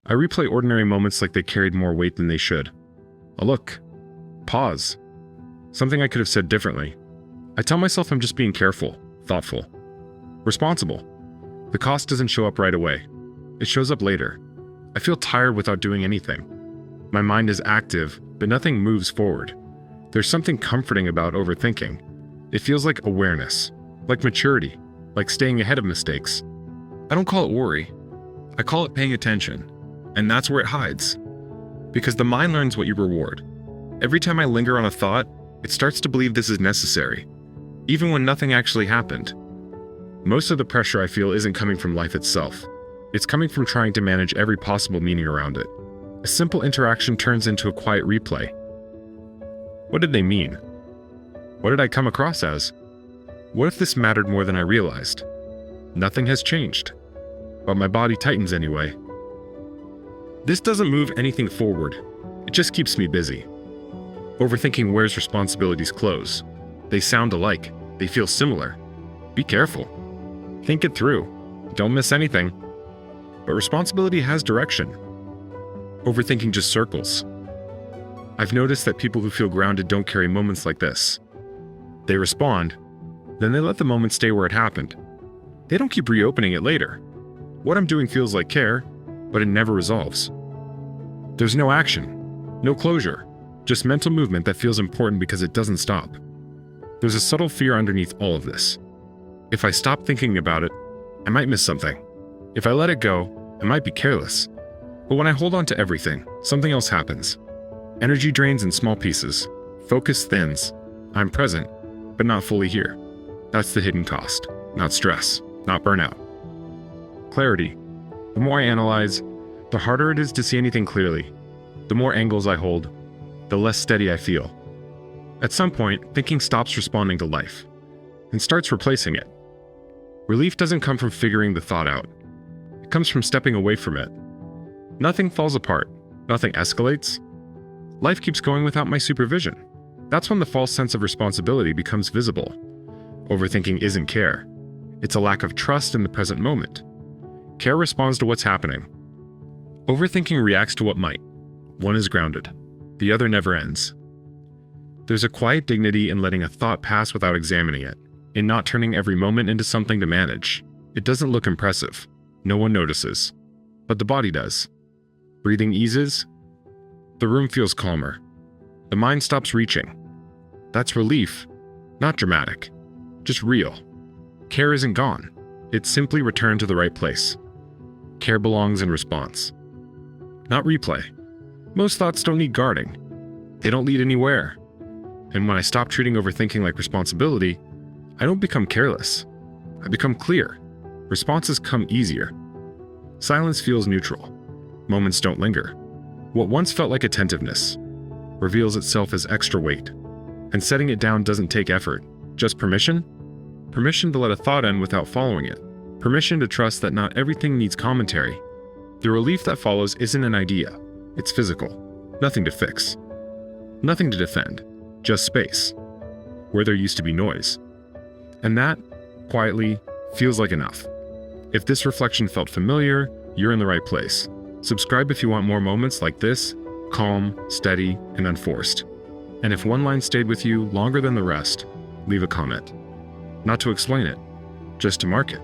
I replay ordinary moments like they carried more weight than they should. A look. Pause. Something I could have said differently. I tell myself I'm just being careful, thoughtful, responsible. The cost doesn't show up right away. It shows up later. I feel tired without doing anything. My mind is active, but nothing moves forward. There's something comforting about overthinking. It feels like awareness, like maturity, like staying ahead of mistakes. I don't call it worry. I call it paying attention. And that's where it hides. Because the mind learns what you reward. Every time I linger on a thought, it starts to believe this is necessary, even when nothing actually happened. Most of the pressure I feel isn't coming from life itself. It's coming from trying to manage every possible meaning around it. A simple interaction turns into a quiet replay. What did they mean? What did I come across as? What if this mattered more than I realized? Nothing has changed, but my body tightens anyway. This doesn't move anything forward. It just keeps me busy. Overthinking wears responsibilities clothes. They sound alike. They feel similar. Be careful. Think it through. Don't miss anything. But responsibility has direction. Overthinking just circles. I've noticed that people who feel grounded don't carry moments like this. They respond, then they let the moment stay where it happened. They don't keep reopening it later. What I'm doing feels like care, but it never resolves. There's no action, no closure, just mental movement that feels important because it doesn't stop. There's a subtle fear underneath all of this. If I stop thinking about it, I might miss something. If I let it go, I might be careless. But when I hold on to everything, something else happens. Energy drains in small pieces. Focus thins. I'm present, but not fully here. That's the hidden cost. Not stress, not burnout. Clarity. The more I analyze, the harder it is to see anything clearly. The more angles I hold, the less steady I feel. At some point, thinking stops responding to life and starts replacing it. Relief doesn't come from figuring the thought out. It comes from stepping away from it. Nothing falls apart. Nothing escalates. Life keeps going without my supervision. That's when the false sense of responsibility becomes visible. Overthinking isn't care. It's a lack of trust in the present moment. Care responds to what's happening. Overthinking reacts to what might. One is grounded. The other never ends. There's a quiet dignity in letting a thought pass without examining it, in not turning every moment into something to manage. It doesn't look impressive. No one notices. But the body does. Breathing eases. The room feels calmer. The mind stops reaching. That's relief, not dramatic, just real. Care isn't gone. It's simply returned to the right place. Care belongs in response, not replay. Most thoughts don't need guarding. They don't lead anywhere. And when I stop treating overthinking like responsibility, I don't become careless. I become clear. Responses come easier. Silence feels neutral. Moments don't linger. What once felt like attentiveness reveals itself as extra weight. And setting it down doesn't take effort, just permission. Permission to let a thought end without following it. Permission to trust that not everything needs commentary. The relief that follows isn't an idea. It's physical. Nothing to fix. Nothing to defend. Just space. Where there used to be noise. And that, quietly, feels like enough. If this reflection felt familiar, you're in the right place. Subscribe if you want more moments like this, calm, steady, and unforced. And if one line stayed with you longer than the rest, leave a comment. Not to explain it, just to mark it.